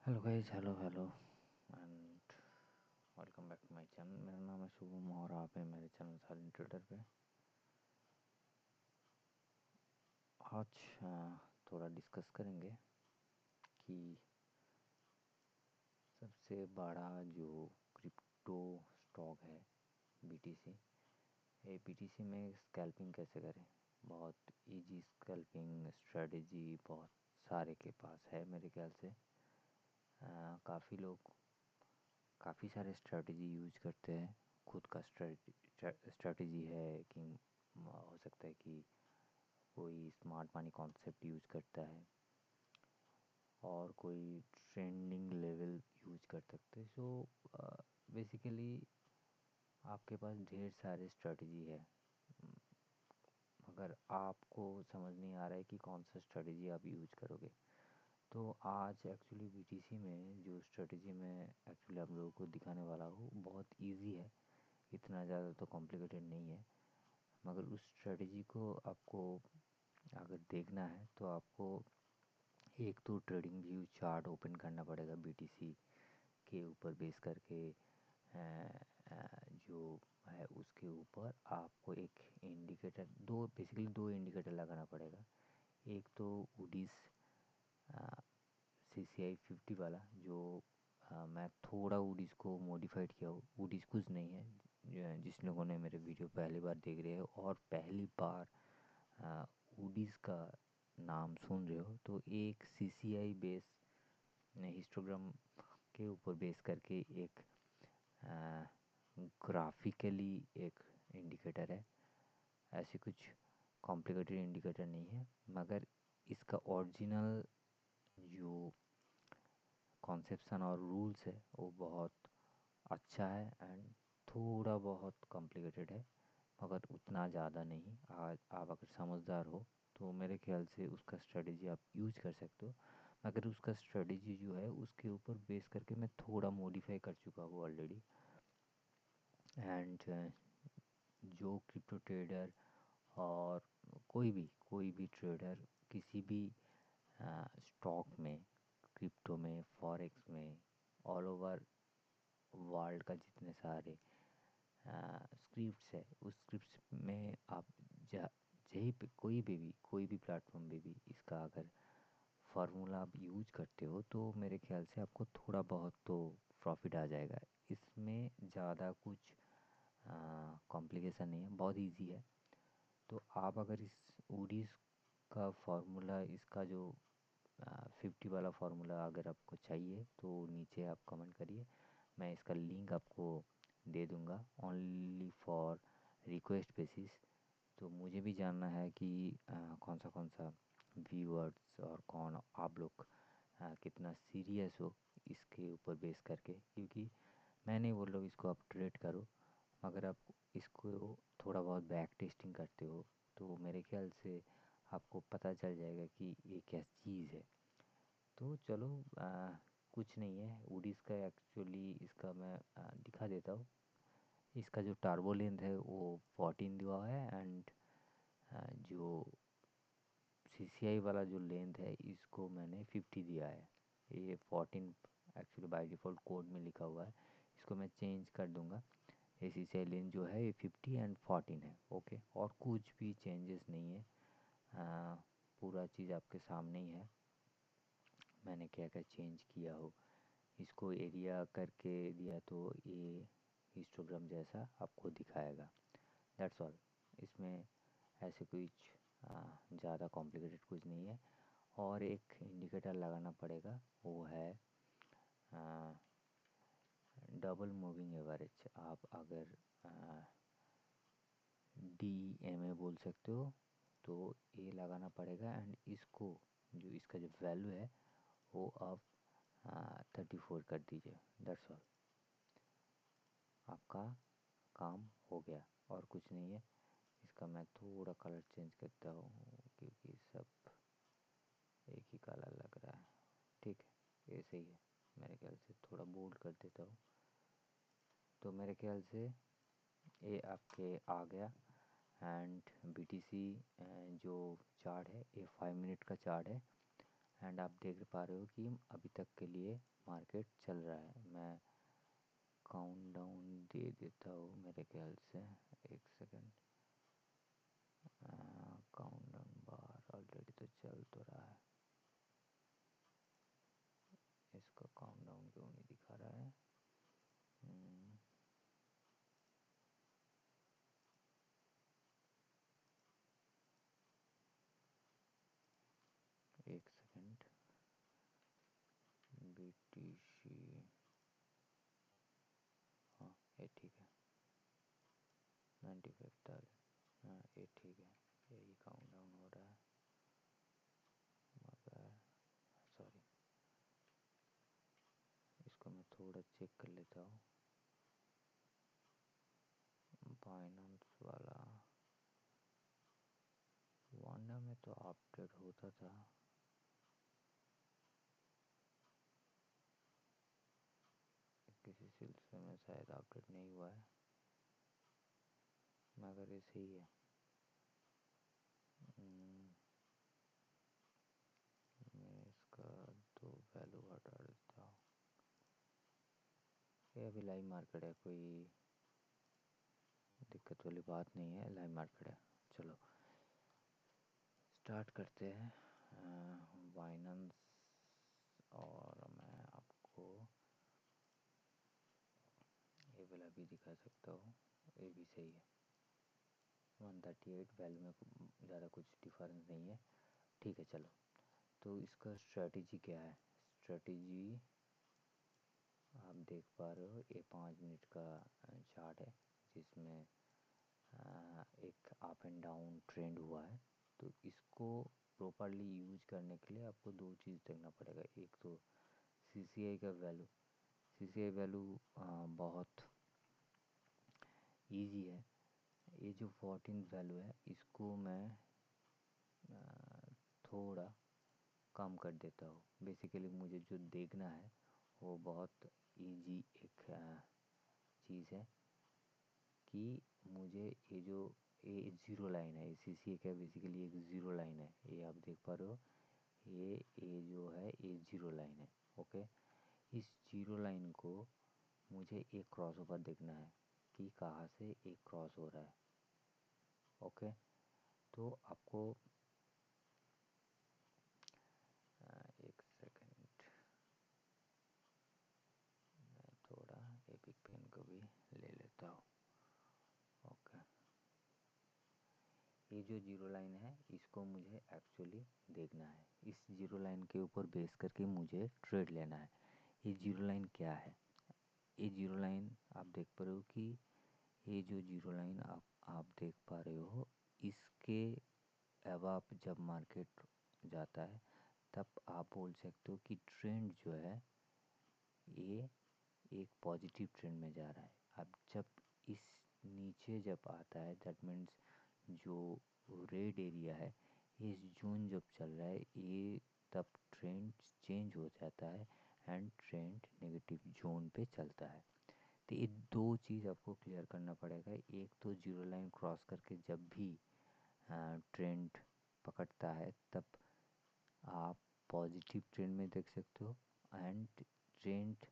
Hello guys, hello hello and welcome back to my channel. मेरा नाम है शुभम और आप हैं मेरे चैनल साइलेंट ट्रेडर पे। आज थोड़ा डिस्कस करेंगे कि सबसे बड़ा जो क्रिप्टो स्टॉक है बीटीसी, ये बीटीसी में स्कैल्पिंग कैसे करें। बहुत इजी स्कैल्पिंग स्ट्रेटजी बहुत सारे के पास है मेरे ख्याल से। काफ़ी लोग काफ़ी सारे स्ट्रेटजी यूज करते हैं। खुद का स्ट्रेटजी है कि हो सकता है कि कोई स्मार्ट मनी कॉन्सेप्ट यूज करता है और कोई ट्रेंडिंग लेवल यूज कर सकते हैं। सो बेसिकली आपके पास ढेर सारे स्ट्रेटजी है, मगर आपको समझ नहीं आ रहा है कि कौन सा स्ट्रेटजी आप यूज करोगे। तो आज एक्चुअली बीटीसी में जो स्ट्रेटजी मैं एक्चुअली आप लोगों को दिखाने वाला हूँ बहुत इजी है, इतना ज़्यादा तो कॉम्प्लिकेटेड नहीं है। मगर उस स्ट्रेटजी को आपको अगर देखना है तो आपको एक तो ट्रेडिंग व्यू चार्ट ओपन करना पड़ेगा बीटीसी के ऊपर बेस करके। जो है उसके ऊपर आपको एक इंडिकेटर, दो इंडिकेटर लगाना पड़ेगा। एक तो वुडीज़ CCI 50 वाला, जो मैं थोड़ा वुडीज़ को मॉडिफाइड किया हूँ। वुडीज़ कुछ नहीं है, जिस लोगों ने मेरे वीडियो पहली बार देख रहे हो और पहली बार वुडीज़ का नाम सुन रहे हो, तो एक CCI बेस हिस्टोग्राम के ऊपर बेस करके एक ग्राफिकली एक इंडिकेटर है। ऐसे कुछ कॉम्प्लिकेटेड इंडिकेटर नहीं है, मगर इसका ओरिजिनल जो कॉन्सेप्शन और रूल्स है वो बहुत अच्छा है एंड थोड़ा बहुत कॉम्प्लिकेटेड है, मगर उतना ज़्यादा नहीं। आज आप अगर समझदार हो तो मेरे ख्याल से उसका स्ट्रेटजी आप यूज कर सकते हो। मगर उसका स्ट्रेटजी जो है उसके ऊपर बेस करके मैं थोड़ा मॉडिफाई कर चुका हूँ ऑलरेडी। एंड जो क्रिप्टो ट्रेडर और कोई भी ट्रेडर किसी भी स्टॉक में, क्रिप्टो में, फॉरेक्स में, ऑल ओवर वर्ल्ड का जितने सारे स्क्रिप्ट्स है उस स्क्रिप्ट्स में आप जहीं पे कोई भी प्लेटफॉर्म पे भी इसका अगर फार्मूला आप यूज करते हो तो मेरे ख्याल से आपको थोड़ा बहुत तो प्रॉफिट आ जाएगा। इसमें ज़्यादा कुछ कॉम्प्लिकेशन नहीं है, बहुत इजी है। तो आप अगर इस उडीज का फार्मूला, इसका जो 50 वाला फार्मूला अगर आपको चाहिए तो नीचे आप कमेंट करिए, मैं इसका लिंक आपको दे दूँगा ओनली फॉर रिक्वेस्ट बेसिस। तो मुझे भी जानना है कि कौन सा व्यूअर्स और कौन आप लोग कितना सीरियस हो इसके ऊपर बेस करके, क्योंकि मैं नहीं बोल रहा हूँ इसको आप ट्रेड करो, मगर आप इसको थोड़ा बहुत बैक टेस्टिंग करते हो तो मेरे ख्याल से आपको पता चल जाएगा कि ये क्या चीज़ है। तो चलो, कुछ नहीं है उडीज़ का। एक्चुअली इसका मैं दिखा देता हूँ। इसका जो टार्बो लेंथ है वो 14 दिया है एंड जो CCI वाला जो लेंथ है इसको मैंने 50 दिया है। ये 14 एक्चुअली बाय डिफ़ॉल्ट कोड में लिखा हुआ है, इसको मैं चेंज कर दूंगा। ये CCI लेंथ जो है ये 50 एंड 14 है। ओके, और कुछ भी चेंजेस नहीं है। पूरा चीज़ आपके सामने ही है, मैंने क्या क्या चेंज किया हो। इसको एरिया करके दिया तो ये हिस्टोग्राम जैसा आपको दिखाएगा। That's all. इसमें ऐसे कुछ ज़्यादा कॉम्प्लिकेटेड कुछ नहीं है। और एक इंडिकेटर लगाना पड़ेगा, वो है डबल मूविंग एवरेज। आप अगर DMA बोल सकते हो तो ये लगाना पड़ेगा एंड इसको, जो इसका जो वैल्यू है वो आप 34 कर दीजिए। दैट्स ऑल, आपका काम हो गया और कुछ नहीं है। इसका मैं थोड़ा कलर चेंज करता हूँ क्योंकि सब एक ही कलर लग रहा है। ठीक है, ऐसे ही है। मेरे ख्याल से थोड़ा बोल्ड कर देता हूँ, तो मेरे ख्याल से ये आपके आ गया। एंड BTC जो चार्ट है ये 5 मिनट का चार्ट है एंड आप देख पा रहे हो कि अभी तक के लिए मार्केट चल रहा है। मैं काउंट डाउन दे देता हूँ मेरे ख्याल से, एक सेकेंड। काउंट डाउन बार ऑलरेडी तो चल तो रहा है, इसका काउंट डाउन क्यों नहीं दिखा रहा है? एक सेकेंड। BTC, हाँ ये ठीक है, 95,000, हाँ ये ठीक है, यही काउंट डाउन हो रहा है। मगर सॉरी, इसको मैं थोड़ा चेक कर लेता हूँ। बाइनेंस वाला वांडा में तो अपडेट होता था, किसी सिलसिले में शायद अपडेट नहीं हुआ है, मगर ये सही है। मैं इसका दो वैल्यू हटा देता हूँ। ये अभी लाइव मार्केट है, कोई दिक्कत वाली बात नहीं है, लाइव मार्केट है। चलो स्टार्ट करते हैं बाइनेंस, और मैं आपको ये वाला भी दिखा सकता हूँ, ये भी सही है। 138 वैल्यू में ज़्यादा कुछ डिफरेंस नहीं है, ठीक है। चलो तो इसका स्ट्रेटजी क्या है? स्ट्रेटजी आप देख पा रहे हो, ये 5 मिनट का चार्ट है जिसमें एक अप एंड डाउन ट्रेंड हुआ है। तो इसको प्रॉपरली यूज करने के लिए आपको दो चीज़ देखना पड़ेगा। एक तो CCI का वैल्यू। CCI वैल्यू बहुत इजी है। ये जो 14 वैल्यू है, इसको मैं थोड़ा कम कर देता हूँ। बेसिकली मुझे जो देखना है वो बहुत इजी एक चीज़ है कि मुझे ये जो ये ज़ीरो लाइन है, CCA का बेसिकली एक ज़ीरो लाइन है, ये आप देख पा रहे हो। ये जो है ये ज़ीरो लाइन है, ओके। इस ज़ीरो लाइन को मुझे एक क्रॉस ओवर देखना है कि कहाँ से एक क्रॉस हो रहा है, ओके। तो आपको एक सेकंड, मैं थोड़ा एपिक पेन को भी ले लेता हूँ, ओके। ये जो जीरो लाइन है इसको मुझे एक्चुअली देखना है। इस जीरो लाइन के ऊपर बेस करके मुझे ट्रेड लेना है। ये जीरो लाइन क्या है? ये जीरो लाइन आप देख पा रहे हो कि ये जो जीरो लाइन आप देख पा रहे हो, इसके अब जब मार्केट जाता है तब आप बोल सकते हो कि ट्रेंड जो है ये एक पॉजिटिव ट्रेंड में जा रहा है। अब जब इस नीचे जब आता है, दैट मीन्स जो रेड एरिया है, इस जोन जब चल रहा है, ये तब ट्रेंड चेंज हो जाता है एंड ट्रेंड नेगेटिव जोन पे चलता है। तो ये दो चीज़ आपको क्लियर करना पड़ेगा। एक तो जीरो लाइन क्रॉस करके जब भी ट्रेंड पकड़ता है तब आप पॉजिटिव ट्रेंड में देख सकते हो, एंड ट्रेंड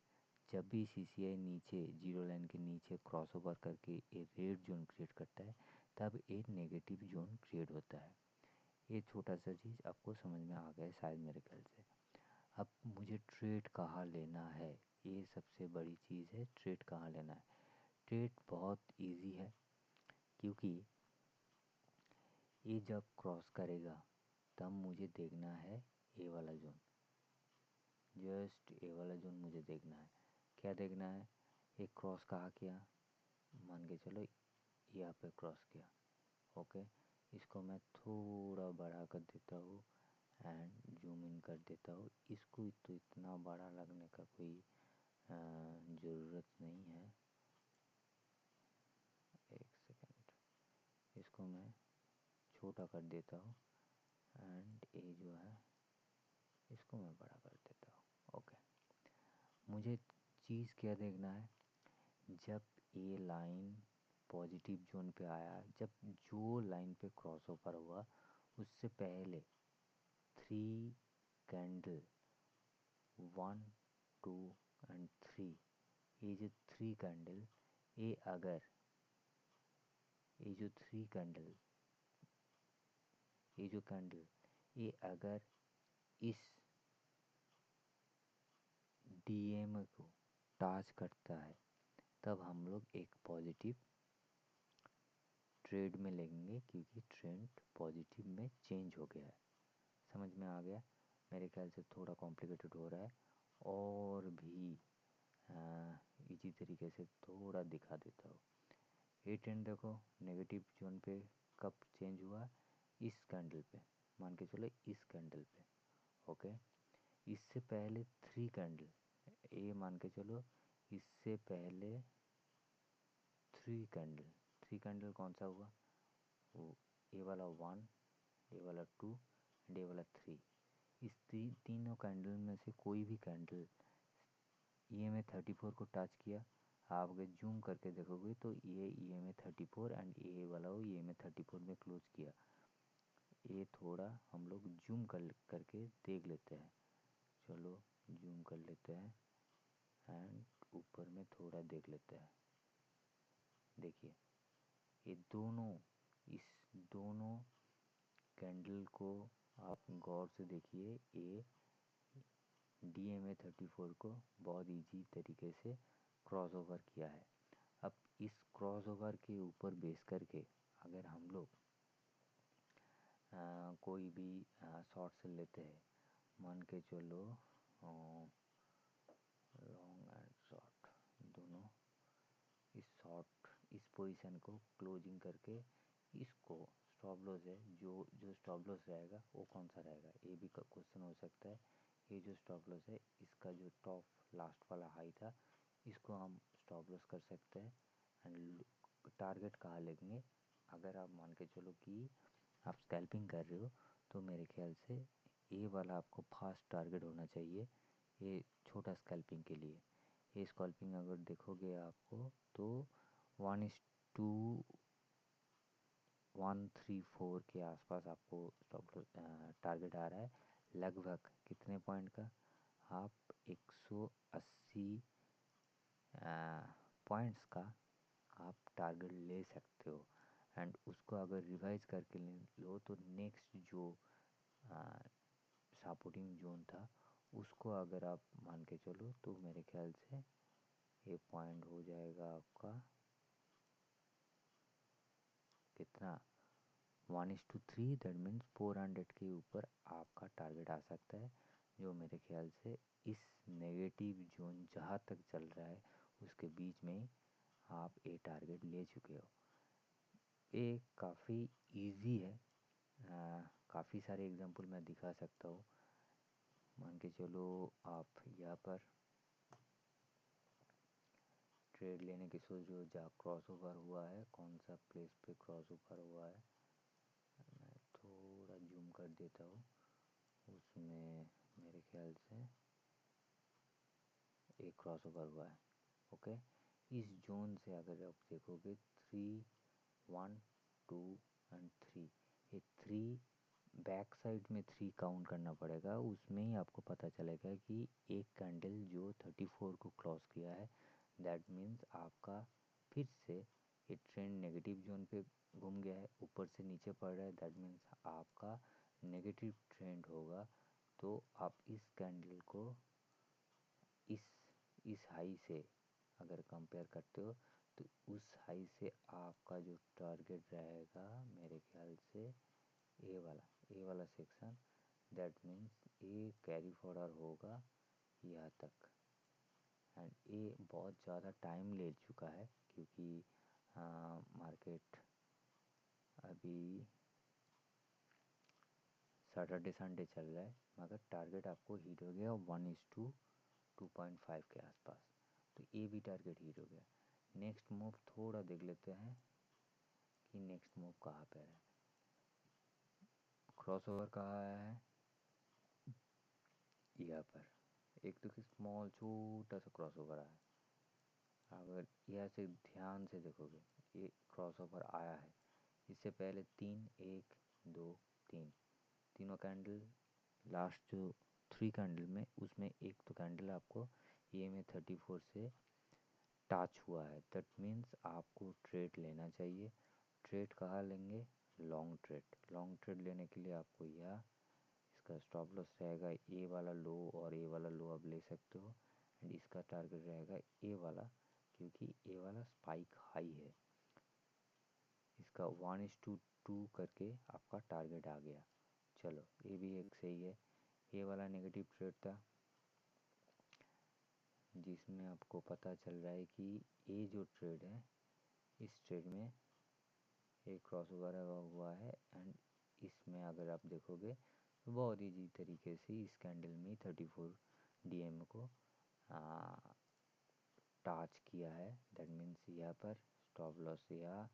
जब भी CCI नीचे जीरो लाइन के नीचे क्रॉस ओवर करके एक रेड जोन क्रिएट करता है तब एक नेगेटिव जोन क्रिएट होता है। ये छोटा सा चीज़ आपको समझ में आ गया शायद मेरे ख्याल से। अब मुझे ट्रेड कहाँ लेना है, ये सबसे बड़ी चीज़ है। ट्रेड कहाँ लेना है? ट्रेड बहुत इजी है, क्योंकि ये जब क्रॉस करेगा तब मुझे देखना है ये वाला जोन, जस्ट ये वाला जोन मुझे देखना है। क्या देखना है? एक क्रॉस कहाँ किया, मान के चलो यहाँ पे क्रॉस किया, ओके। इसको मैं थोड़ा बड़ा कर देता हूँ एंड जूम इन कर देता हूँ। इसको तो इतना बड़ा लगने का कोई ज़रूरत नहीं है। एक सेकंड, इसको मैं छोटा कर देता हूँ एंड ये जो है इसको मैं बड़ा कर देता हूँ, ओके। मुझे चीज़ क्या देखना है? जब ये लाइन पॉजिटिव जोन पे आया, जब जो लाइन पे क्रॉस ओवर हुआ उससे पहले 3 कैंडल 1 2 एंड 3, ये जो थ्री कैंडल, ये अगर ये जो थ्री कैंडल ये जो कैंडल ये अगर इस डीएमए को टच करता है, तब हम लोग एक पॉजिटिव ट्रेड में लेंगे, क्योंकि ट्रेंड पॉजिटिव में चेंज हो गया है। समझ में आ गया? मेरे ख्याल से थोड़ा कॉम्प्लिकेटेड हो रहा है, और भी इजी तरीके से थोड़ा दिखा देता हूँ। ये ट्रेंड देखो नेगेटिव जोन पे कब चेंज हुआ, इस कैंडल पे, मान के चलो इस कैंडल पे। ओके, इससे पहले थ्री कैंडल, ये मान के चलो इससे पहले थ्री कैंडल कौन सा हुआ, वो ये वाला 1, ये वाला 2 एंड ये वाला 3। इस तीनों कैंडल में से कोई भी कैंडल EMA 34 को टच किया, आप अगर जूम करके देखोगे तो ये EMA 34 एंड ये वाला वो EMA 34 में क्लोज किया। ये थोड़ा हम लोग जूम करके देख लेते हैं। चलो जूम कर लेते हैं एंड ऊपर में थोड़ा देख लेते हैं। देखिए ये दोनों, इस दोनों कैंडल को आप गौर से देखिए, ये DMA 34 को बहुत इजी तरीके से क्रॉस ओवर किया है। अब इस क्रॉस ओवर के ऊपर बेस करके अगर हम लोग कोई भी शॉर्ट से लेते हैं, मान के चलो लॉन्ग एंड शॉर्ट दोनों, इस शॉर्ट इस पोजीशन को क्लोजिंग करके इसको स्टॉप लॉस है, जो जो स्टॉप लॉस रहेगा वो कौन सा रहेगा, ये भी क्वेश्चन हो सकता है। ये जो स्टॉप लॉस है, इसका जो टॉप लास्ट वाला हाई था, इसको हम स्टॉप लॉस कर सकते हैं। एंड टारगेट कहाँ लेंगे, अगर आप मान के चलो कि आप स्कैल्पिंग कर रहे हो, तो मेरे ख्याल से ये वाला आपको फास्ट टारगेट होना चाहिए, ये छोटा स्कैल्पिंग के लिए। ये स्कैल्पिंग अगर देखोगे आपको तो 1:134 के आसपास आपको स्टॉप टारगेट आ रहा है। लगभग कितने पॉइंट का, आप 180 पॉइंट्स का आप टारगेट ले सकते हो। एंड उसको अगर रिवाइज करके लो तो नेक्स्ट जो सपोर्टिंग जोन था, उसको अगर आप मान के चलो तो मेरे ख्याल से ये पॉइंट हो जाएगा आपका कितना, 1:3, दैट मीन्स 400 के ऊपर आपका टारगेट आ सकता है, जो मेरे ख्याल से इस नेगेटिव जोन जहाँ तक चल रहा है उसके बीच में आप ये टारगेट ले चुके हो। ये काफ़ी इजी है, काफ़ी सारे एग्जांपल मैं दिखा सकता हूँ। मान के चलो आप यहाँ पर ट्रेड लेने की सोच रहे हो, जहाँ क्रॉस ओवर हुआ है, कौन सा प्लेस पे क्रॉस ओवर हुआ है, मैं थोड़ा जूम कर देता हूँ। उसमें मेरे ख्याल से एक क्रॉस ओवर हुआ है। ओके, इस जोन से अगर आप देखोगे 3 1 2 एंड 3, ये 3 बैक साइड में 3 काउंट करना पड़ेगा, उसमें ही आपको पता चलेगा कि एक कैंडल जो 34 को क्रॉस किया है, दैट मीन्स आपका फिर से ये ट्रेंड नेगेटिव जोन पे घूम गया है, ऊपर से नीचे पड़ रहा है, दैट मीन्स आपका नेगेटिव ट्रेंड होगा। तो आप इस कैंडल को इस इस हाई से अगर कंपेयर करते हो, तो उस हाई से आपका जो टारगेट रहेगा मेरे ख्याल से ए वाला section, that means A carry forward होगा यहाँ तक। एंड ये बहुत ज़्यादा टाइम ले चुका है, क्योंकि मार्केट अभी सैटरडे संडे चल रहा है, मगर टारगेट आपको हिट हो गया 1:2.5 के आसपास, तो ये भी टारगेट हिट हो गया। नेक्स्ट मूव थोड़ा देख लेते हैं कि नेक्स्ट मूव कहाँ पे है। क्रॉस ओवर कहाँ आया है, यहाँ पर एक तो स्मॉल छोटा सा क्रॉस ओवर आया है। अगर यहाँ से ध्यान से देखोगे, ये क्रॉस ओवर आया है, इससे पहले 3 1 2 3 तीनों कैंडल, लास्ट जो 3 कैंडल में, उसमें एक तो कैंडल आपको ये में 34 से टच हुआ है, दैट मीन्स आपको ट्रेड लेना चाहिए। ट्रेड कहाँ लेंगे? Long trade. लॉन्ग ट्रेड लेने के लिए आपको यह इसका स्टॉप लॉस रहेगा ए वाला लो, और ए वाला लो आप ले सकते हो। एंड इसका टारगेट रहेगा ए वाला, क्योंकि ए वाला स्पाइक हाई है। इसका 1:2 करके आपका टारगेट आ गया। चलो ये भी एक सही है। ये वाला नेगेटिव ट्रेड था, जिसमें आपको पता चल रहा है कि ये जो ट्रेड है, इस ट्रेड में एक क्रॉस ओवर हुआ है। एंड इसमें अगर आप देखोगे तो बहुत ईजी तरीके से इस कैंडल में 34 डीएम को टच किया है। दैट मीन्स यहाँ पर स्टॉप लॉस यहाँ।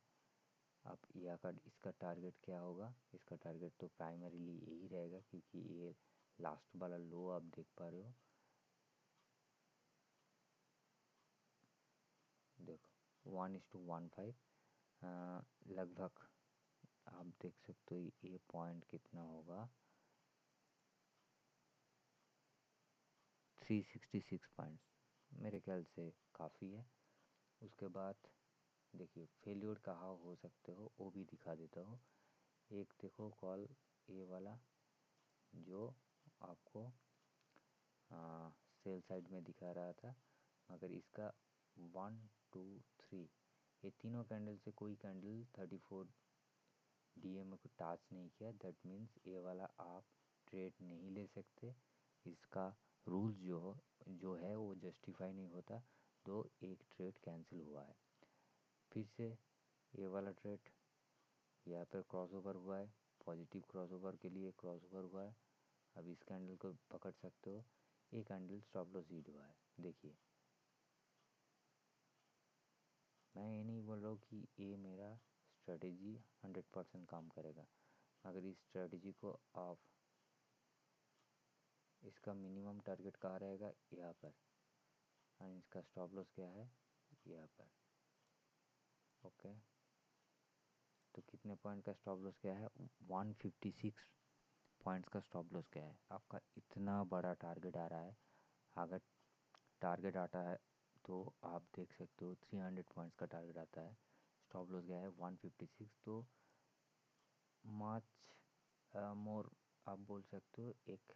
अब यहाँ का इसका टारगेट क्या होगा? इसका टारगेट तो प्राइमरीली यही रहेगा, क्योंकि ये लास्ट वाला लो आप देख पा रहे हो। देखो 1:15 लगभग आप देख सकते हो। ये पॉइंट कितना होगा? 366 पॉइंट्स मेरे ख्याल से काफ़ी है। उसके बाद देखिए फेल्योर कहाँ हो सकते हो वो भी दिखा देता हूँ। एक देखो कॉल ए वाला, जो आपको सेल साइड में दिखा रहा था, मगर इसका 1 2 3 ये तीनों कैंडल से कोई कैंडल 34 डीएम को टच नहीं किया। दैट मीन्स ये वाला आप ट्रेड नहीं ले सकते। इसका रूल्स जो है वो जस्टिफाई नहीं होता, तो एक ट्रेड कैंसिल हुआ है। फिर से ये वाला ट्रेड यहाँ पर क्रॉसओवर हुआ है, पॉजिटिव क्रॉसओवर के लिए क्रॉसओवर हुआ है। अब इस कैंडल को पकड़ सकते हो। ये कैंडल स्टॉप लॉस हिट हुआ है। देखिए मैं ये नहीं बोल रहा हूँ कि ये मेरा स्ट्रेटेजी 100% काम करेगा, मगर इस स्ट्रेटेजी को आप, इसका मिनिमम टारगेट कहाँ रहेगा? यहाँ पर। एंड इसका स्टॉप लॉस क्या है? यहाँ पर। ओके, तो कितने पॉइंट का स्टॉप लॉस क्या है? 156 पॉइंट्स का स्टॉप लॉस क्या है? आपका इतना बड़ा टारगेट आ रहा है। अगर टारगेट आता है तो आप देख सकते हो 300 पॉइंट्स का टारगेट आता है, स्टॉप लॉस गया है 156। तो मच मोर आप बोल सकते हो एक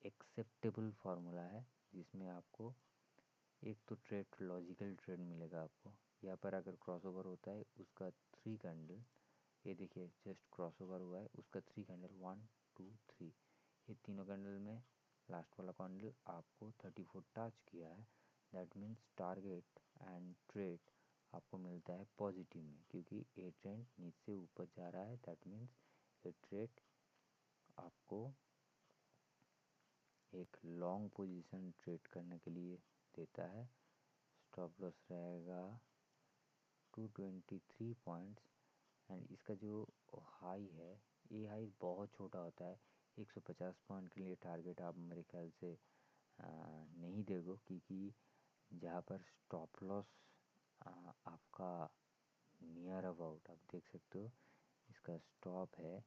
एक्सेप्टेबल फार्मूला है, जिसमें आपको एक तो ट्रेड लॉजिकल ट्रेड मिलेगा आपको। यहाँ पर अगर क्रॉसओवर होता है उसका 3 कैंडल, ये देखिए जस्ट क्रॉसओवर हुआ है, उसका 3 कैंडल 1 2 3, ये तीनों कैंडल में लास्ट वाला कैंडल आपको 34 टच किया है। That means target and trade आपको मिलता है पॉजिटिव में, क्योंकि ये ट्रेंड नीचे से ऊपर जा रहा है। दैट मीन्स ये ट्रेड आपको एक लॉन्ग पोजीशन ट्रेड करने के लिए देता है। स्टॉप लॉस रहेगा 223 पॉइंट्स। एंड इसका जो हाई है, ये हाई बहुत छोटा होता है। 150 पॉइंट के लिए टारगेट आप मेरे ख्याल से नहीं दोगे, क्योंकि जहाँ पर स्टॉप लॉस आपका नियर अबाउट आप देख सकते हो, इसका स्टॉप है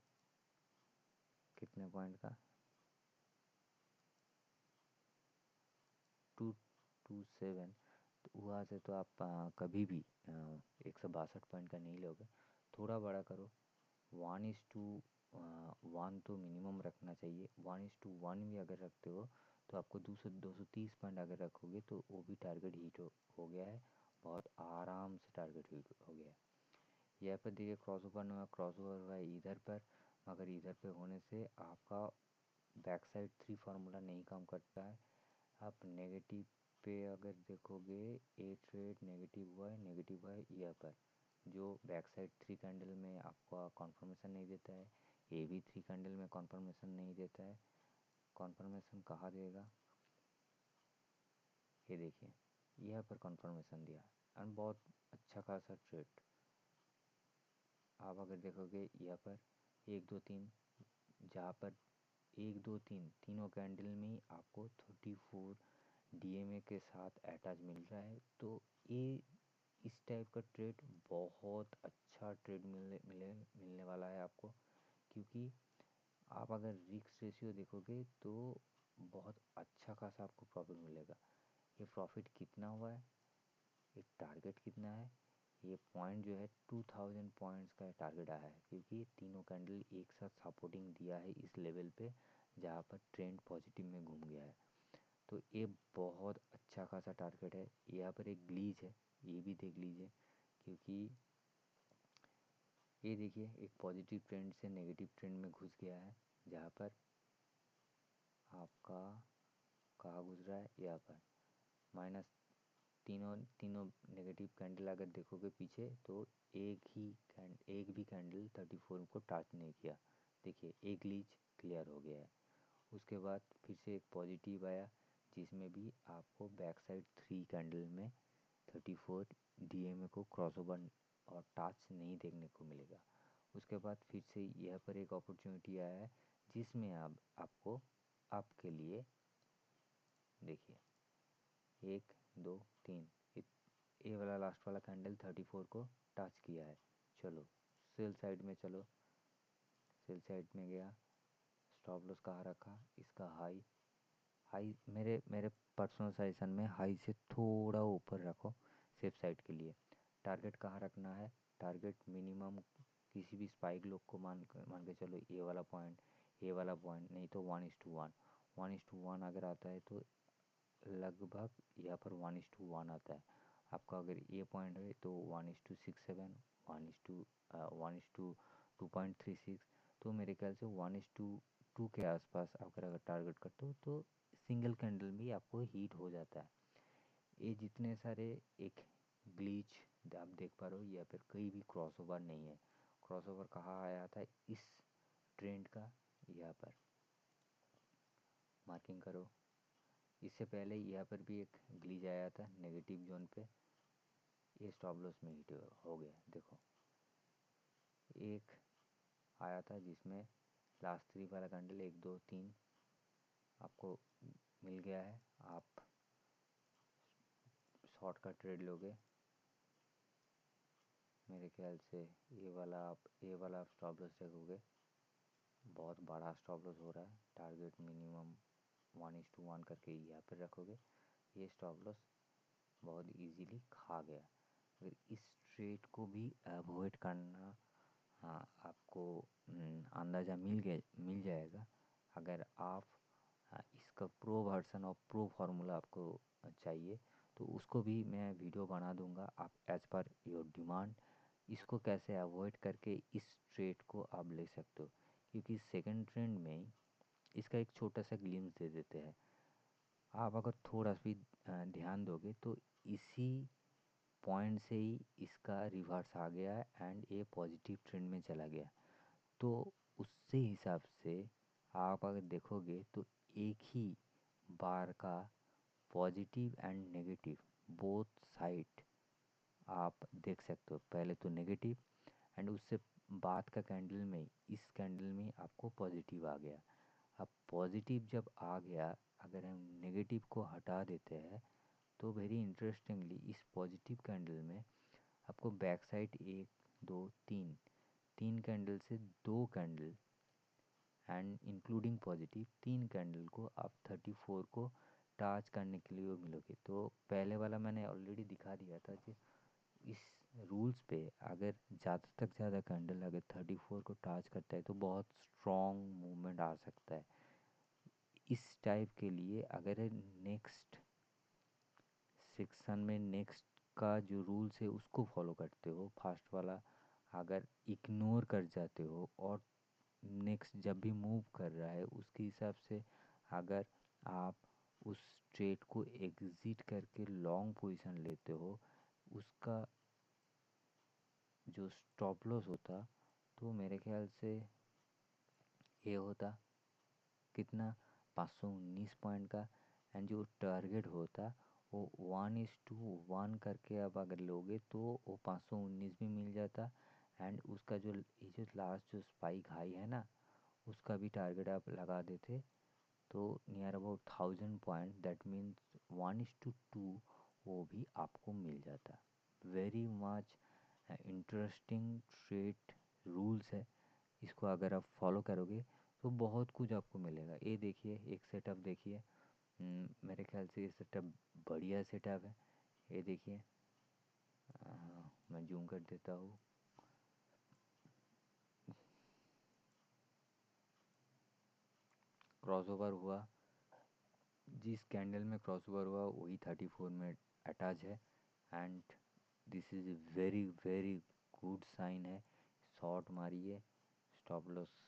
कितने पॉइंट का? 227। तो वहाँ से तो आप कभी भी 162 पॉइंट का नहीं लोगे। थोड़ा बड़ा करो, 1:1 तो मिनिमम रखना चाहिए। 1:1 भी अगर रखते हो तो आपको 230 पॉइंट अगर रखोगे तो वो भी टारगेट हिट हो गया है, बहुत आराम से टारगेट हिट हो गया है। यहाँ पर देखिए क्रॉस ओवर हुआ है इधर पर, मगर इधर पे होने से आपका बैक साइड 3 फार्मूला नहीं काम करता है। आप नेगेटिव पे अगर देखोगे, ए ट्रेड नेगेटिव हुआ है यहाँ पर, जो बैक साइड 3 कैंडल में आपका कॉन्फर्मेशन नहीं देता है। ए भी 3 कैंडल में कॉन्फर्मेशन नहीं देता है। कॉन्फर्मेशन कहाँ देगा? ये देखिए यहाँ पर कॉन्फर्मेशन दिया, एंड बहुत अच्छा खासा ट्रेड। आप अगर देखोगे यहाँ पर 1 2 3, जहाँ पर 1 2 3 तीनों कैंडल में ही आपको 34 डीएमए के साथ अटैच मिल रहा है। तो ये इस टाइप का ट्रेड बहुत अच्छा ट्रेड मिलने वाला है आपको, क्योंकि आप अगर रिस्क रेशियो देखोगे तो बहुत अच्छा खासा आपको प्रॉफिट मिलेगा। ये प्रॉफिट कितना हुआ है, एक टारगेट कितना है, ये पॉइंट जो है 2000 पॉइंट्स का टारगेट आया है, क्योंकि तीनों कैंडल एक साथ सपोर्टिंग दिया है इस लेवल पे जहाँ पर ट्रेंड पॉजिटिव में घूम गया है। तो ये बहुत अच्छा खासा टारगेट है। यहाँ पर एक ग्लीच है, ये भी देख लीजिए, क्योंकि ये देखिए एक पॉजिटिव ट्रेंड से नेगेटिव ट्रेंड में घुस गया है, जहाँ पर आपका कहाँ घुस रहा है, यहाँ पर माइनस तीनों तीनों नेगेटिव कैंडल अगर देखोगे पीछे तो एक भी कैंडल 34 को टच नहीं किया। देखिए एक लीच क्लियर हो गया है। उसके बाद फिर से एक पॉजिटिव आया जिसमें भी आपको बैक साइड 3 कैंडल में 34 डीएमए को क्रॉसओवर और टच नहीं देखने को मिलेगा। उसके बाद फिर से यह पर एक अपॉर्चुनिटी आया है जिसमें अब आपको आपके लिए देखिए 1 2 3 ए वाला लास्ट वाला कैंडल 34 को टच किया है। चलो सेल साइड में, चलो सेल साइड में गया, स्टॉप लॉस कहाँ रखा, इसका हाई, हाई मेरे मेरे पर्सनल सजेशन में हाई से थोड़ा ऊपर रखो सेफ साइड के लिए। टारगेट कहाँ रखना है, टारगेट मिनिमम किसी भी स्पाइक लोग को मान के चलो ए वाला पॉइंट, ए वाला पॉइंट, नहीं तो 1:1, 1:1 अगर आता है तो लगभग यहाँ पर 1:1 आता है। आपका अगर ये पॉइंट है तो 1:67, 1:2.36, तो मेरे ख्याल से 1:2 के आसपास अगर टारगेट करते हो तो सिंगल कैंडल भी आपको हीट हो जाता है। ये जितने सारे एक ग्लीच आप देख पा रहे हो, या फिर कहीं भी क्रॉसओवर नहीं है। क्रॉसओवर कहाँ आया था, इस ट्रेंड का यहाँ पर मार्किंग करो। इससे पहले यहाँ पर भी एक ग्लीच आया था नेगेटिव जोन पे, ये स्टॉप लॉस में हिट हो गया। देखो एक आया था जिसमें लास्ट 3 वाला कैंडल 1 2 3 आपको मिल गया है। आप शॉर्ट का ट्रेड लोगे, मेरे ख्याल से ये वाला आप स्टॉप लॉस रखोगे, बहुत बड़ा स्टॉप लॉस हो रहा है। टारगेट मिनिमम 1:1 करके यहाँ पर रखोगे, ये स्टॉप लॉस बहुत इजीली खा गया। अगर इस ट्रेड को भी अवॉइड करना, हाँ आपको अंदाज़ा मिल जाएगा। अगर आप इसका प्रो वर्जन और प्रो फार्मूला आपको चाहिए तो उसको भी मैं वीडियो बना दूंगा, आप एज पर योर डिमांड इसको कैसे अवॉइड करके इस ट्रेड को आप ले सकते हो। क्योंकि सेकंड ट्रेंड में इसका एक छोटा सा ग्लिम्स दे देते हैं। आप अगर थोड़ा भी ध्यान दोगे तो इसी पॉइंट से ही इसका रिवर्स आ गया एंड ये पॉजिटिव ट्रेंड में चला गया। तो उससे हिसाब से आप अगर देखोगे तो एक ही बार का positive and negative both side आप देख सकते हो। पहले तो नेगेटिव एंड उससे बाद का कैंडल में, इस कैंडल में आपको पॉजिटिव आ गया। अब पॉजिटिव जब आ गया, अगर हम नेगेटिव को हटा देते हैं तो वेरी इंटरेस्टिंगली इस पॉजिटिव कैंडल में आपको बैक साइड 1 2 3 तीन कैंडल से 2 candle and including positive 3 candle को आप 34 को टच करने के लिए वो मिलोगे। तो पहले वाला मैंने ऑलरेडी दिखा दिया था कि इस रूल्स पे अगर ज़्यादा तक ज़्यादा कैंडल अगर 34 को टच करता है तो बहुत स्ट्रॉन्ग मूवमेंट आ सकता है। इस टाइप के लिए अगर नेक्स्ट सेक्शन में नेक्स्ट का जो रूल्स है उसको फॉलो करते हो, फास्ट वाला अगर इग्नोर कर जाते हो और नेक्स्ट जब भी मूव कर रहा है उसके हिसाब से अगर आप उस ट्रेड को एग्जिट करके लॉन्ग पोजीशन लेते हो, उसका जो स्टॉप लॉस होता तो मेरे ख्याल से ये होता कितना, 519 पॉइंट का। एंड जो टारगेट होता वो 1:1 करके अब अगर लोगे तो वो 519 भी मिल जाता। एंड उसका जो ये जो लास्ट जो स्पाइक हाई है ना, उसका भी टारगेट आप लगा देते तो near about 1000 point, that means 1:2 वो भी आपको मिल जाता। Very much interesting trade rules है, इसको अगर आप फॉलो करोगे तो बहुत कुछ आपको मिलेगा। ये देखिए एक सेटअप देखिए, मेरे ख्याल से ये सेटअप बढ़िया सेटअप है। ये देखिए, मैं जूम कर देता हूँ। क्रॉसओवर हुआ, जिस कैंडल में क्रॉसओवर हुआ वही 34 में अटैच है, and this is very very good sign है। शॉर्ट मारिए, स्टॉप लॉस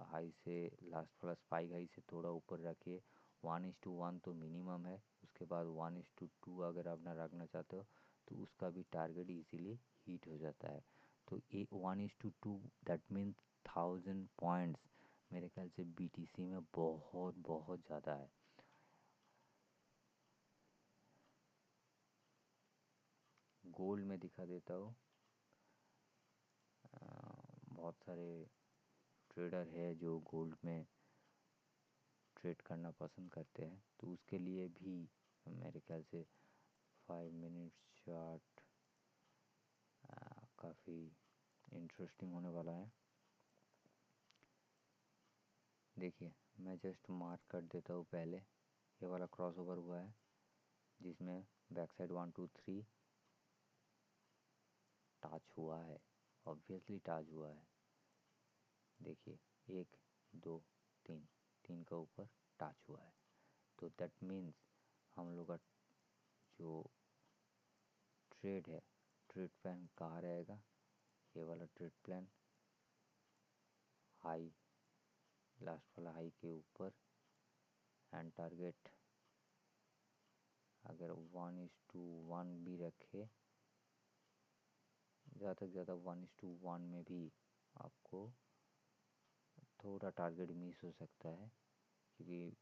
हाई से लास्ट वाला स्पाइक हाई से थोड़ा ऊपर रखिए। 1:1 तो मिनिमम है, उसके बाद 1:2 अगर आप ना रखना चाहते हो तो उसका भी टारगेट इजीली हिट हो जाता है। तो ये 1:2 दैट मीन्स 1000 पॉइंट्स मेरे ख्याल से बीटीसी में बहुत बहुत ज़्यादा है। गोल्ड में दिखा देता हूँ। बहुत सारे ट्रेडर है जो गोल्ड में ट्रेड करना पसंद करते हैं, तो उसके लिए भी मेरे ख्याल से 5 मिनट्स चार्ट काफ़ी इंटरेस्टिंग होने वाला है। देखिए मैं जस्ट मार्क कर देता हूँ। पहले ये वाला क्रॉस ओवर हुआ है जिसमें बैक साइड 1 2 3 टच हुआ है, ऑब्वियसली टच हुआ है। देखिए 1 2 3, 3 का ऊपर टच हुआ है, तो दैट मीन्स हम लोग का जो ट्रेड है, ट्रेड प्लान कहाँ रहेगा, ये वाला ट्रेड प्लान हाई, लास्ट वाला हाई के ऊपर, एंड टारगेट अगर 1:1 भी रखे, ज़्यादा से ज़्यादा 1:1 में भी आपको थोड़ा टारगेट मिस हो सकता है, क्योंकि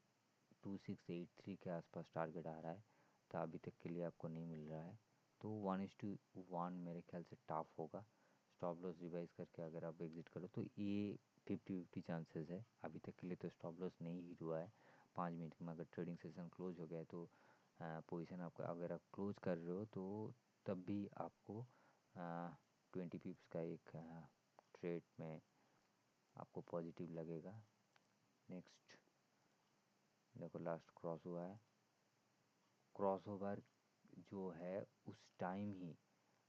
2683 के आसपास टारगेट आ रहा है, तो अभी तक के लिए आपको नहीं मिल रहा है। तो 1:1 मेरे ख्याल से टफ होगा। स्टॉप लॉस रिवाइज करके अगर आप एग्ज़िट करो तो ये 50-50 चांसेस है। अभी तक के लिए तो स्टॉप लॉस नहीं हिट हुआ है। 5 मिनट में अगर ट्रेडिंग सेशन क्लोज हो गया है तो पोजीशन आपका अगर आप क्लोज कर रहे हो तो तब भी आपको 20 पिप्स का एक ट्रेड में आपको पॉजिटिव लगेगा। नेक्स्ट देखो, लास्ट क्रॉस हुआ है। क्रॉस ओवर जो है उस टाइम ही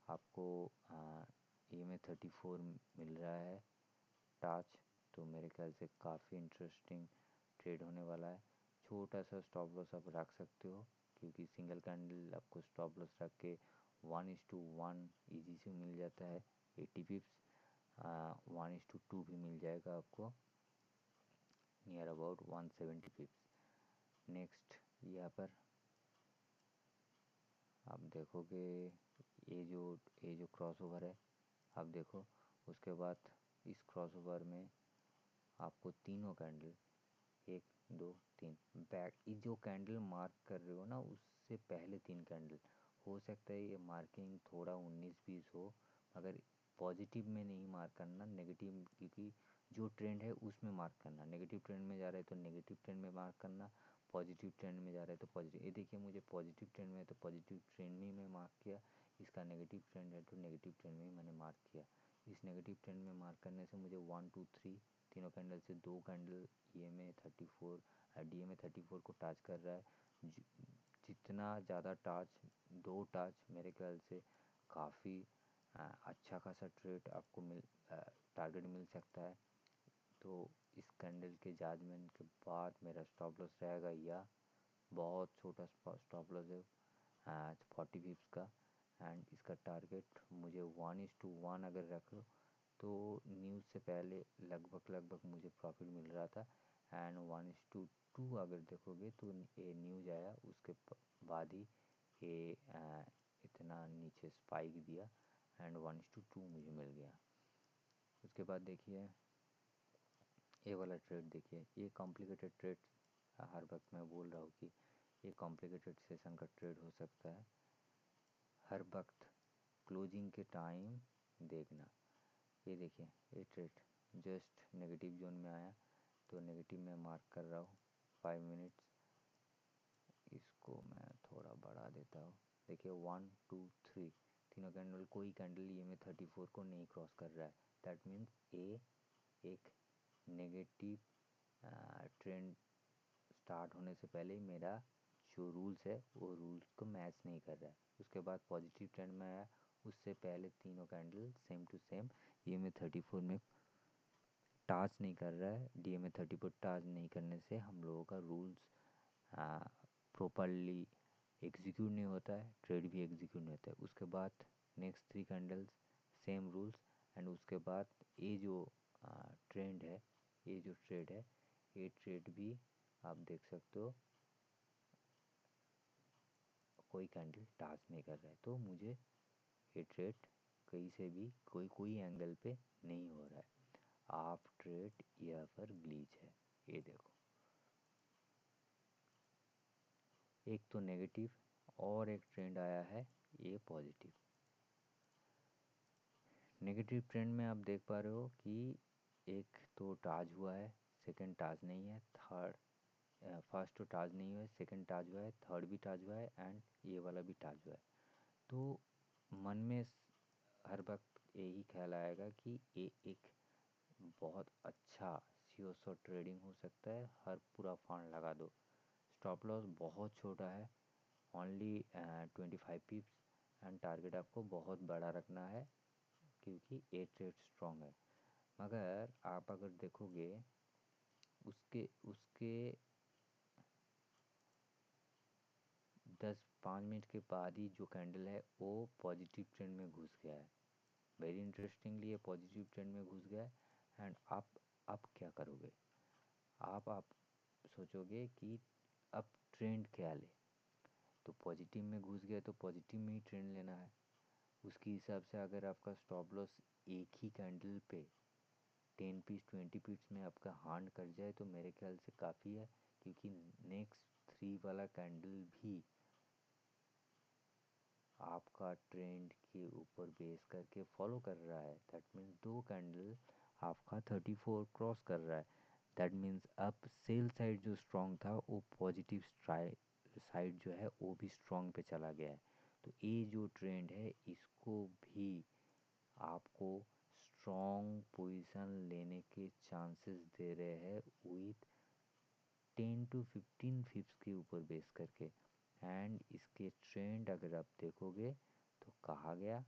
आपको ए में 34 मिल रहा है टच, तो मेरे ख्याल से काफ़ी इंटरेस्टिंग ट्रेड होने वाला है। छोटा सा स्टॉप लॉस आप रख सकते हो, क्योंकि सिंगल कैंडल आपको स्टॉप लॉस रख के 1:1 ईजी से मिल जाता है 80 पिप्स। 1:2 भी मिल जाएगा आपको नियर अबाउट 170 पिप्स। नेक्स्ट यहाँ पर आप देखोगे ये जो क्रॉस ओवर है, आप देखो उसके बाद इस क्रॉस ओवर में आपको तीनों कैंडल 1 2 3 बैक, ये जो कैंडल मार्क कर रहे हो ना उससे पहले 3 कैंडल, हो सकता है ये मार्किंग थोड़ा 19-20 हो, मगर पॉजिटिव में नहीं मार्क करना, नेगेटिव, क्योंकि जो ट्रेंड है उसमें मार्क करना। नेगेटिव ट्रेंड में जा रहा है तो नेगेटिव ट्रेंड में मार्क करना, पॉजिटिव ट्रेंड में जा रहा है तो पॉजिटिव। ये देखिए मुझे पॉजिटिव ट्रेंड में है तो पॉजिटिव ट्रेंड में ही मैं मार्क किया, इसका नेगेटिव ट्रेंड है तो नेगेटिव ट्रेंड में ही मैंने मार्क किया। इस नेगेटिव ट्रेंड में मार्क करने से मुझे 1 2 3 तीनों कैंडल से 2 कैंडल ई में 34 डी में 34 को टच कर रहा है। जितना ज़्यादा टच, 2 टच मेरे ख्याल से काफ़ी अच्छा खासा ट्रेड आपको टारगेट मिल सकता है। तो इस कैंडल के जजमेंट के बाद मेरा स्टॉप लॉस रहेगा, या बहुत छोटा स्टॉप लॉस है 40 पिप्स का, एंड इसका टारगेट मुझे 1:1 अगर रखो तो न्यूज़ से पहले लगभग लगभग मुझे प्रॉफिट मिल रहा था, एंड 1:2 अगर देखोगे तो ये न्यूज़ आया उसके बाद ही ये इतना नीचे स्पाइक दिया, एंड 1:2 मुझे मिल गया। उसके बाद देखिए ये वाला ट्रेड, देखिए ये कॉम्प्लिकेटेड ट्रेड, हर वक्त मैं बोल रहा हूँ कि ये कॉम्प्लिकेटेड सेशन का ट्रेड हो सकता है। हर वक्त क्लोजिंग के टाइम देखना। ये देखिए ये ट्रेड जस्ट नेगेटिव जोन में आया, तो नेगेटिव में मार्क कर रहा हूँ 5 मिनट्स। इसको मैं थोड़ा बढ़ा देता हूँ। देखिए 1 2 3 तीनों कैंडल, कोई कैंडल ये में 34 को नहीं क्रॉस कर रहा है, दैट मीन्स ए एक नेगेटिव ट्रेंड स्टार्ट होने से पहले ही मेरा जो रूल्स है वो रूल्स को मैच नहीं कर रहा है। उसके बाद पॉजिटिव ट्रेंड में आया, उससे पहले तीनों candle same to same EMA 34 में टच नहीं कर रहा है। DMA 30 पर टच नहीं करने से हम लोगों का रूल्स प्रॉपरली एग्जीक्यूट नहीं होता है, ट्रेड भी एग्जीक्यूट नहीं होता है। उसके बाद next 3 candles same rules, and उसके बाद ये जो ट्रेंड है, ये जो ट्रेड है, ये ट्रेड भी आप देख सकते हो कोई कैंडल टच नहीं कर रहा है। तो मुझे ये ट्रेड कहीं से भी कोई एंगल पे नहीं हो रहा है। आप ट्रेड यहाँ पर ग्लीच है, ये देखो, एक तो नेगेटिव और एक ट्रेंड आया है ये पॉजिटिव। नेगेटिव ट्रेंड में आप देख पा रहे हो कि एक तो टाज हुआ है, सेकंड टाज नहीं है, थर्ड फर्स्ट तो टाज नहीं हुआ है, सेकंड टाज हुआ है, थर्ड भी टाज हुआ है, एंड ये वाला भी टाज हुआ है। तो मन में हर वक्त यही ख्याल आएगा कि ये एक बहुत अच्छा श्योर ट्रेडिंग हो सकता है, हर पूरा फंड लगा दो। स्टॉप लॉस बहुत छोटा है, ओनली 25 पिप्स, एंड टारगेट आपको बहुत बड़ा रखना है क्योंकि ये ट्रेड स्ट्रॉन्ग है। मगर आप अगर देखोगे उसके उसके 10-5 मिनट के बाद ही जो कैंडल है वो पॉजिटिव ट्रेंड में घुस गया है। वेरी इंटरेस्टिंगली ये पॉजिटिव ट्रेंड में घुस गया है। एंड आप क्या करोगे? आप सोचोगे कि अब ट्रेंड क्या ले, तो पॉजिटिव में घुस गया तो पॉजिटिव में ही ट्रेंड लेना है। उसके हिसाब से अगर आपका स्टॉप लॉस एक ही कैंडल पे 10 पीस 20 पीस में आपका हार्ड कर जाए तो मेरे ख्याल से काफ़ी है, क्योंकि नेक्स्ट 3 वाला कैंडल भी आपका ट्रेंड के ऊपर बेस करके फॉलो कर रहा है। दैट मीन्स 2 कैंडल आपका 34 क्रॉस कर रहा है। दैट मीन्स अब सेल साइड जो स्ट्रॉन्ग था वो पॉजिटिव साइड जो है वो भी स्ट्रॉन्ग पे चला गया है। तो ये जो ट्रेंड है इसको भी आपको स्ट्रॉन्ग पोजीशन लेने के चांसेस दे रहे हैं विथ 10 to 15 पिप्स के ऊपर बेस करके। एंड इसके ट्रेंड अगर आप देखोगे तो कहा गया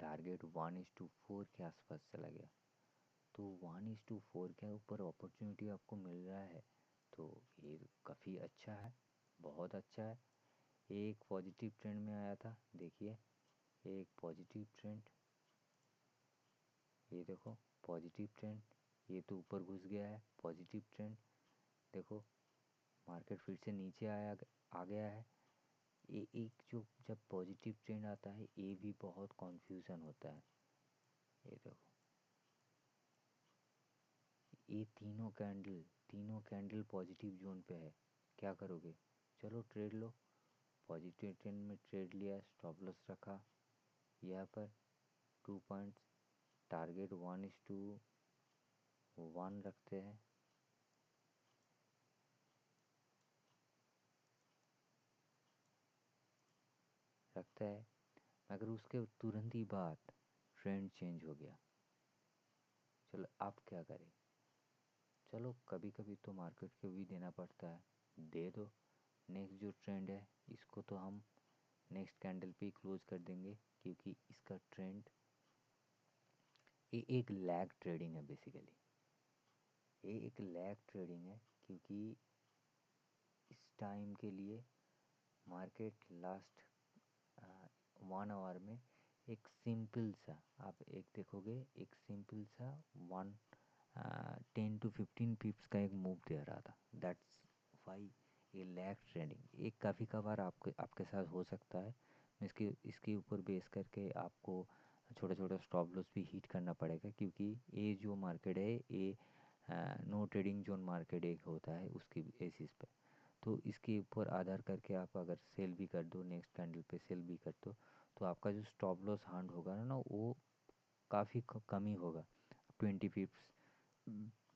टारगेट 1:4 के आसपास चला गया। तो 1:4 के ऊपर अपॉर्चुनिटी आपको मिल रहा है, तो ये काफ़ी अच्छा है, बहुत अच्छा है। एक पॉजिटिव ट्रेंड में आया था, देखिए एक पॉजिटिव ट्रेंड, ये देखो पॉजिटिव ट्रेंड, ये तो ऊपर घुस गया है। पॉजिटिव ट्रेंड देखो, मार्केट फिर से नीचे आ गया है। ये एक जो जब पॉजिटिव ट्रेंड आता है ये भी बहुत कन्फ्यूज़न होता है। ये देखो ये तीनों कैंडल पॉजिटिव जोन पे है, क्या करोगे? चलो ट्रेड लो। पॉजिटिव ट्रेंड में ट्रेड लिया, स्टॉप लॉस रखा यहाँ पर 2 पॉइंट्स, टारगेट 1:1 रखते हैं। रखता है, मगर उसके तुरंत ही बाद ट्रेंड चेंज हो गया। चलो आप क्या करें? चलो कभी कभी तो मार्केट को भी देना पड़ता है, दे दो। नेक्स्ट जो ट्रेंड है इसको तो हम नेक्स्ट कैंडल पे ही क्लोज कर देंगे, क्योंकि इसका ट्रेंड ये एक लैग ट्रेडिंग है बेसिकली। ये एक लैग ट्रेडिंग है क्योंकि इस टाइम के लिए मार्केट लास्ट 1 आवर में एक सिंपल सा, आप एक देखोगे एक सिंपल सा 10 to 15 पिप्स का एक मूव दे रहा था। दैट्स वाई ये लैग ट्रेडिंग एक काफ़ी कभार आपके साथ हो सकता है। इसके ऊपर बेस करके आपको छोटा छोटा स्टॉप लॉस भी हिट करना पड़ेगा, क्योंकि ये जो मार्केट है ये नो ट्रेडिंग जोन मार्केट एक होता है उसकी बेसिस पे। तो इसके ऊपर आधार करके आप अगर सेल भी कर दो, नेक्स्ट कैंडल पे सेल भी कर दो, तो आपका जो स्टॉप लॉस हार्ड होगा ना वो काफ़ी कम ही होगा, 20 पिप्स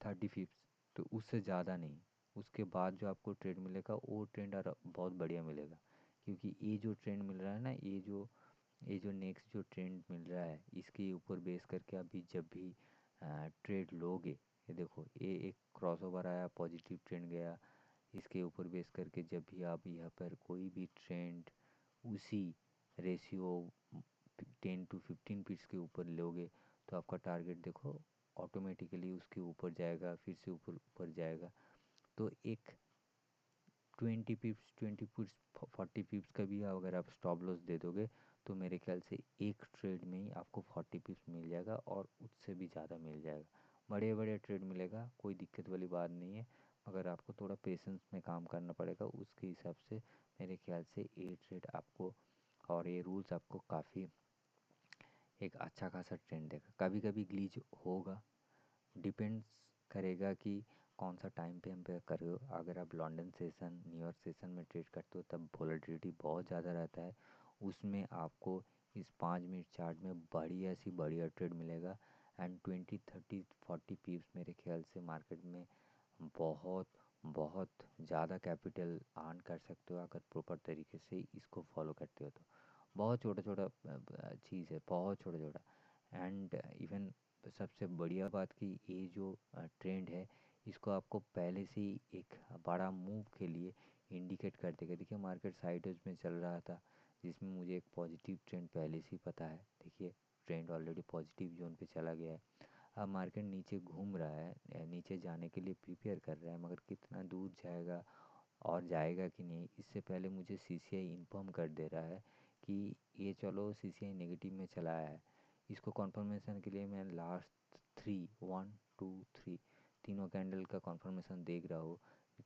30 पिप्स, तो उससे ज़्यादा नहीं। उसके बाद जो आपको ट्रेड मिलेगा वो ट्रेंड बहुत बढ़िया मिलेगा, क्योंकि ये जो ट्रेंड मिल रहा है ना, ये जो नेक्स्ट जो ट्रेंड मिल रहा है इसके ऊपर बेस करके अभी जब भी ट्रेड लोगे। ये देखो, ये एक क्रॉसओवर आया, पॉजिटिव ट्रेंड गया, इसके ऊपर बेस करके जब भी आप यहाँ पर कोई भी ट्रेंड उसी रेशियो 10 to 15 पिट्स के ऊपर लोगे तो आपका टारगेट देखो ऑटोमेटिकली उसके ऊपर जाएगा, फिर से ऊपर ऊपर जाएगा। तो एक 20 पिप्स 40 पिप्स का भी अगर आप स्टॉप लॉस दे दोगे तो मेरे ख्याल से एक ट्रेड में ही आपको 40 पिप्स मिल जाएगा और उससे भी ज़्यादा मिल जाएगा। बड़े बड़े ट्रेड मिलेगा, कोई दिक्कत वाली बात नहीं है, मगर आपको थोड़ा पेशेंस में काम करना पड़ेगा। उसके हिसाब से मेरे ख्याल से ये ट्रेड आपको और ये रूल्स आपको काफ़ी एक अच्छा खासा ट्रेंड देगा। कभी कभी ग्लिच होगा, डिपेंड्स करेगा कि कौन सा टाइम पे हम पे कर रहे हो। अगर आप लंदन सेशन, न्यूयॉर्क सेशन में ट्रेड करते हो तब वॉलेटिलिटी बहुत ज़्यादा रहता है, उसमें आपको इस 5 मिनट चार्ट में बढ़िया सी बढ़िया ट्रेड मिलेगा। एंड 20 30 40 पिप्स मेरे ख्याल से मार्केट में बहुत बहुत ज़्यादा कैपिटल अर्न कर सकते हो अगर प्रॉपर तरीके से इसको फॉलो करते हो तो। बहुत छोटा छोटा चीज़ है, बहुत छोटा छोटा। एंड इवन सबसे बढ़िया बात कि ये जो ट्रेंड है इसको आपको पहले से ही एक बड़ा मूव के लिए इंडिकेट कर देगा। देखिए मार्केट साइडवेज में चल रहा था जिसमें मुझे एक पॉजिटिव ट्रेंड पहले से ही पता है। देखिए ट्रेंड ऑलरेडी पॉजिटिव जोन पे चला गया है। अब मार्केट नीचे घूम रहा है, नीचे जाने के लिए प्रिपेयर कर रहा है, मगर कितना दूर जाएगा और जाएगा कि नहीं इससे पहले मुझे सीसीआई इन्फॉर्म कर दे रहा है कि ये चलो सीसीआई नेगेटिव में चला आया है। इसको कॉन्फर्मेशन के लिए मैं लास्ट 1 2 3 तीनों कैंडल का कॉन्फर्मेशन देख रहा हूँ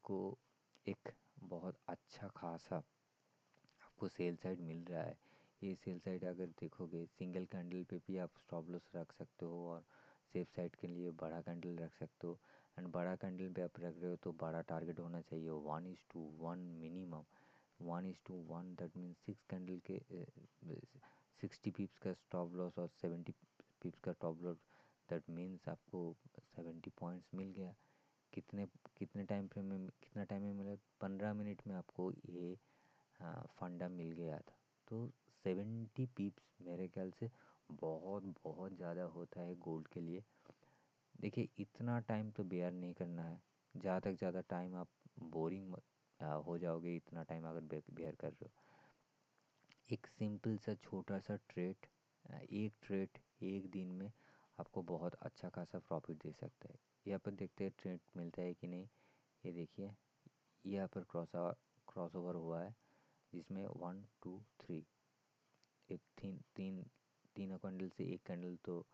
को एक बहुत अच्छा खासा आपको सेल साइड मिल रहा है। ये सेल साइड अगर देखोगे सिंगल कैंडल पे भी आप स्टॉप लॉस रख सकते हो और सेफ साइड के लिए बड़ा कैंडल रख सकते हो। एंड बड़ा कैंडल पे आप रख रहे हो तो बड़ा टारगेट होना चाहिए 1:1 मिनिमम। 1:1 दैट मीन्स 6 कैंडल के 60 पिप्स का स्टॉप लॉस और 70 पिप्स का टॉप लॉस। दैट मीन्स आपको 70 पॉइंट्स मिल गया। कितने कितने टाइम फ्रेम में, कितना टाइम में मिला? 15 मिनट में आपको ये फंडा मिल गया था। तो 70 पिप्स मेरे ख्याल से बहुत बहुत ज़्यादा होता है गोल्ड के लिए। देखिए इतना टाइम तो बेयर नहीं करना है, ज़्यादा से ज़्यादा टाइम आप बोरिंग हो जाओगे इतना टाइम अगर बेयर कर रहे हो। एक सिंपल सा छोटा सा ट्रेड, एक ट्रेड एक दिन में आपको बहुत अच्छा खासा प्रॉफिट दे सकता है। यहाँ पर देखते हैं ट्रेड मिलता है कि नहीं। ये देखिए यहाँ पर क्रॉस ओवर हुआ है जिसमें 1 2 3 एक तीन कैंडल से एक कैंडल तो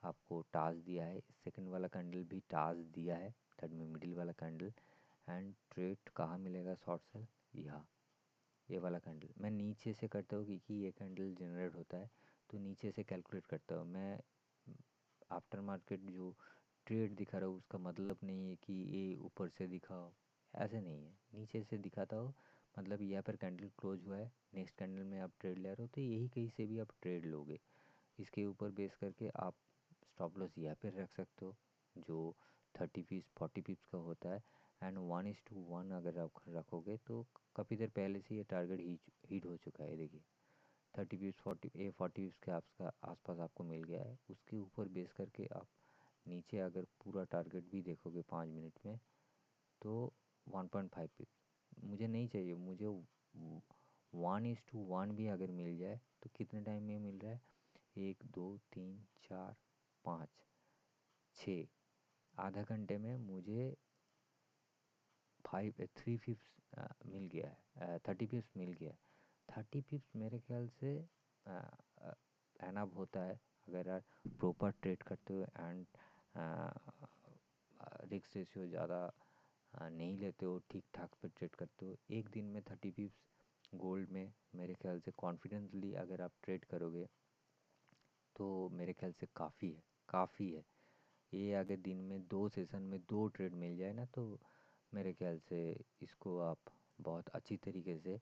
आपको टास्क दिया है, सेकंड वाला कैंडल भी टास्क दिया है, थर्ड में मिडिल वाला कैंडल। एंड ट्रेड कहाँ मिलेगा शॉर्ट सेल? यहाँ ये वाला कैंडल मैं नीचे से करता हूँ क्योंकि ये कैंडल जनरेट होता है तो नीचे से कैलकुलेट करता हूँ मैं। आफ्टर मार्केट जो ट्रेड दिखा रहा हूँ उसका मतलब नहीं है कि ये ऊपर से दिखाओ, ऐसे नहीं है, नीचे से दिखाता हो। मतलब यहाँ पर कैंडल क्लोज हुआ है, नेक्स्ट कैंडल में आप ट्रेड ले रहे हो तो यही कहीं से भी आप ट्रेड लोगे। इसके ऊपर बेस करके आप स्टॉप लॉस यहाँ पर रख सकते हो जो 30 पिप्स 40 पिप्स का होता है। एंड 1:1 अगर आप रखोगे तो काफ़ी देर पहले से ये टारगेट हीट हो चुका है। देखिए 30 पिप्स 40 पिप्स के आसपास आपको मिल गया है। उसके ऊपर बेस करके आप नीचे अगर पूरा टारगेट भी देखोगे 5 मिनट में तो 1.5 पिप्स मुझे नहीं चाहिए। मुझे 1:1 भी अगर मिल जाए तो कितने टाइम में मिल रहा है? 1 2 3 4 5 6 आधा घंटे में मुझे 3 पिप्स मिल गया है, 30 पिप्स मिल गया है। 30 पिप्स मेरे ख्याल से एनअप होता है अगर आप प्रॉपर ट्रेड करते हो एंड रिस्क रेशियो ज़्यादा नहीं लेते हो, ठीक ठाक पे ट्रेड करते हो। एक दिन में 30 पिप्स गोल्ड में मेरे ख्याल से कॉन्फिडेंटली अगर आप ट्रेड करोगे तो मेरे ख्याल से काफ़ी है, काफ़ी है। ये अगर दिन में 2 सेशन में 2 ट्रेड मिल जाए ना तो मेरे ख्याल से इसको आप बहुत अच्छी तरीके से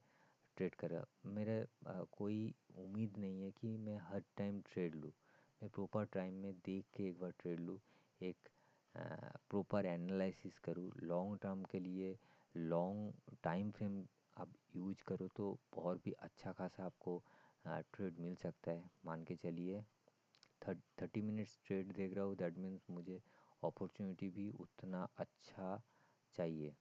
ट्रेड करा। मेरा कोई उम्मीद नहीं है कि मैं हर टाइम ट्रेड लूँ। मैं प्रॉपर टाइम में देख के एक बार ट्रेड लूँ, एक प्रॉपर एनालिसिस करूँ लॉन्ग टर्म के लिए। लॉन्ग टाइम फ्रेम आप यूज करो तो और भी अच्छा खासा आपको ट्रेड मिल सकता है। मान के चलिए 30 मिनट्स ट्रेड देख रहा हूँ, दैट मीन्स मुझे अपॉर्चुनिटी भी उतना अच्छा चाहिए।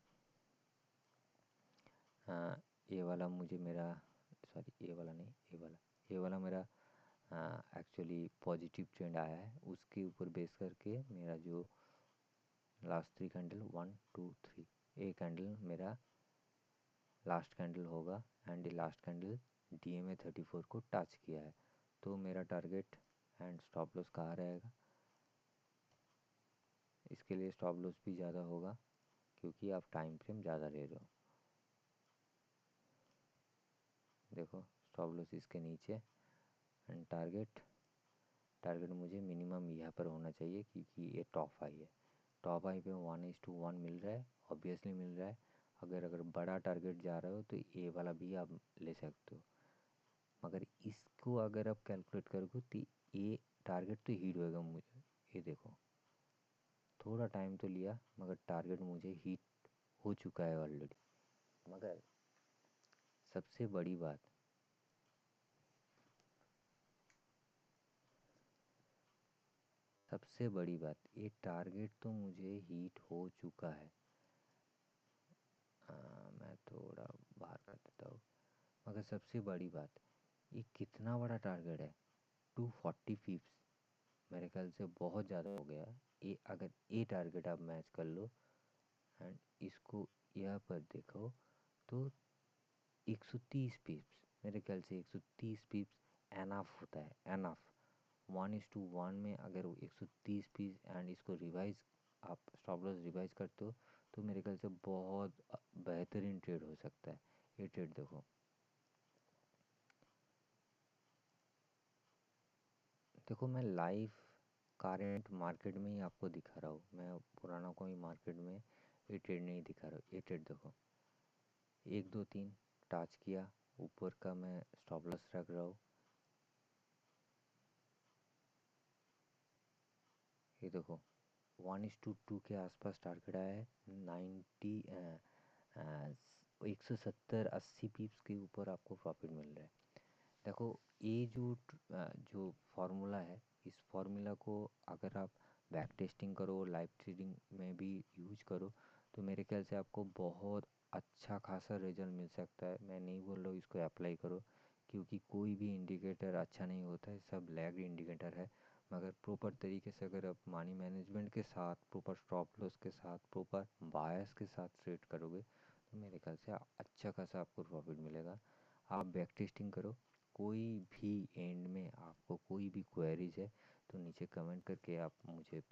ये वाला मुझे मेरा, सॉरी ये वाला नहीं, ये वाला मेरा एक्चुअली पॉजिटिव ट्रेंड आया है, उसके ऊपर बेस करके मेरा जो लास्ट 3 कैंडल 1 2 3, ये कैंडल मेरा लास्ट कैंडल होगा एंड ये लास्ट कैंडल DMA 34 को टच किया है, तो मेरा टारगेट एंड स्टॉप लॉस कहाँ रहेगा। इसके लिए स्टॉप लॉस भी ज़्यादा होगा क्योंकि आप टाइम फ्रेम ज़्यादा ले रहे हो। देखो स्टॉप लॉस इसके नीचे एंड टारगेट मुझे मिनिमम यहाँ पर होना चाहिए क्योंकि ये टॉप हाई है। टॉप हाई पे 1:1 मिल रहा है, ऑब्वियसली मिल रहा है। अगर बड़ा टारगेट जा रहे हो तो ये वाला भी आप ले सकते हो, मगर इसको अगर आप कैलकुलेट करोगे तो ये टारगेट तो हिट होएगा मुझे। ये देखो थोड़ा टाइम तो लिया मगर टारगेट मुझे हिट हो चुका है ऑलरेडी। मगर सबसे बड़ी बात, ये टारगेट तो मुझे हिट हो चुका है। मैं थोड़ा बाहर कर देता हूँ। मगर सबसे बड़ी बात, ये कितना बड़ा टारगेट है, 240 पिप्स, मेरे ख्याल से बहुत ज़्यादा हो गया। ये अगर ये टारगेट आप मैच कर लो एंड इसको यहाँ पर देखो तो 130 पिप्स, मेरे ख्याल से 130 पिप्स एनफ होता है, एनफ। 1:1 में अगर वो 130 पीस एंड इसको रिवाइज, आप स्टॉप लॉस रिवाइज करते हो तो मेरे ख्याल से बहुत बेहतरीन ट्रेड हो सकता है। ये ट्रेड देखो मैं लाइव करेंट मार्केट में ही आपको दिखा रहा हूँ, मैं पुराना कोई मार्केट में ये ट्रेड नहीं दिखा रहा हूँ। ये ट्रेड देखो 1 2 3 टच किया, ऊपर का मैं स्टॉप लॉस रख रहा हूँ। ये देखो 1:2 के आसपास टारगेट आया है, 90 170-80 पिप्स के ऊपर आपको प्रॉफिट मिल रहा है। देखो ये जो फार्मूला है, इस फार्मूला को अगर आप बैक टेस्टिंग करो, लाइव ट्रेडिंग में भी यूज करो तो मेरे ख्याल से आपको बहुत अच्छा खासा रिजल्ट मिल सकता है। मैं नहीं बोल रहा हूँ इसको अप्लाई करो क्योंकि कोई भी इंडिकेटर अच्छा नहीं होता है, सब लैग इंडिकेटर है। मगर प्रॉपर तरीके से अगर आप मनी मैनेजमेंट के साथ, प्रॉपर स्टॉप लॉस के साथ, प्रॉपर बायस के साथ ट्रेड करोगे तो मेरे ख्याल से अच्छा खासा आपको प्रॉफिट मिलेगा। आप बैक टेस्टिंग करो, कोई भी एंड में आपको कोई भी क्वेरीज है तो नीचे कमेंट करके आप मुझे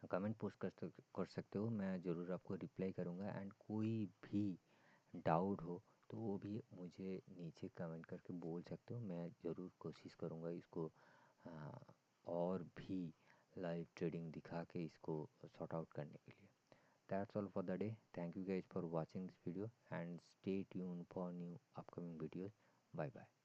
कमेंट पोस्ट कर सकते हो, मैं ज़रूर आपको रिप्लाई करूँगा। एंड कोई भी डाउट हो तो वो भी मुझे नीचे कमेंट करके बोल सकते हो, मैं ज़रूर कोशिश करूँगा इसको और भी लाइव ट्रेडिंग दिखा के इसको सॉर्ट आउट करने के लिए। That's all for the day. Thank you guys for watching this video and stay tuned for new upcoming videos. Bye bye.